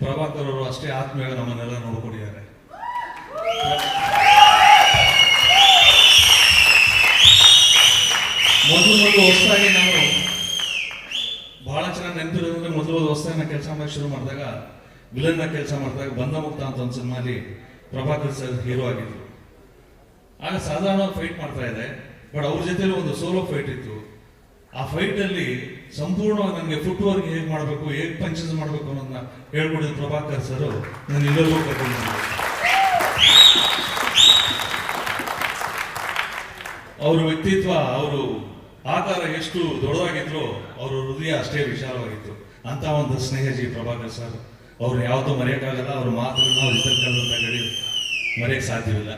ಪ್ರಭಾಕರ್ ಅವರು ಅಷ್ಟೇ ಆತ್ಮೀಯ ನಮ್ಮನ್ನೆಲ್ಲ ನೋಡ್ಕೊಂಡಿದ್ದಾರೆ. ಮೊದಲು ಹೊಸದಾಗಿ ನಾವು ಬಹಳ ಚೆನ್ನಾಗಿ ನೆನಪಿರೋದಂದ್ರೆ ಮೊದಲು ಹೊಸದಾಗಿ ಕೆಲಸ ಮಾಡಿ ಶುರು ಮಾಡಿದಾಗ ವಿಲನ್ನ ಕೆಲಸ ಮಾಡಿದಾಗ ಬಂಧ ಮುಕ್ತ ಅಂತ ಒಂದು ಸಿನಿಮಾಲಿ ಪ್ರಭಾಕರ್ ಸರ್ ಹೀರೋ ಆಗಿದ್ರು. ಆಗ ಸಾಧಾರಣವಾಗಿ ಫೈಟ್ ಮಾಡ್ತಾ ಇದೆ, ಬಟ್ ಅವ್ರ ಜೊತೆಲಿ ಒಂದು ಸೋಲೋ ಫೈಟ್ ಇತ್ತು. ಆ ಫೈಟ್ ಅಲ್ಲಿ ಸಂಪೂರ್ಣವಾಗಿ ನನಗೆ ಫುಟ್ ವರ್ಕ್ ಹೇಗೆ ಮಾಡಬೇಕು, ಹೇಗೆ ಪಂಚಸ್ ಮಾಡಬೇಕು ಅನ್ನೋದನ್ನ ಹೇಳ್ಕೊಡಿದ ಪ್ರಭಾಕರ್ ಸರ್ ನಾನು ಇಲ್ಲವೂ ಕರ್ಕೊಂಡು ಅವ್ರ ವ್ಯಕ್ತಿತ್ವ, ಅವರು ಆಕಾರ ಎಷ್ಟು ದೊಡ್ಡದಾಗಿದ್ರು ಅವರ ಹೃದಯ ಅಷ್ಟೇ ವಿಶಾಲವಾಗಿತ್ತು. ಅಂತ ಒಂದು ಸ್ನೇಹಜಿ ಪ್ರಭಾಕರ್ ಸರ್. ಅವ್ರು ಯಾವತ್ತೂ ಮರೆಯೋಕ್ಕಾಗಲ್ಲ. ಅವ್ರ ಮಾತನ್ನು ನಾವು ಇತರ ಕಾಲದ ಮರೆಯಕ್ಕೆ ಸಾಧ್ಯವಿಲ್ಲ.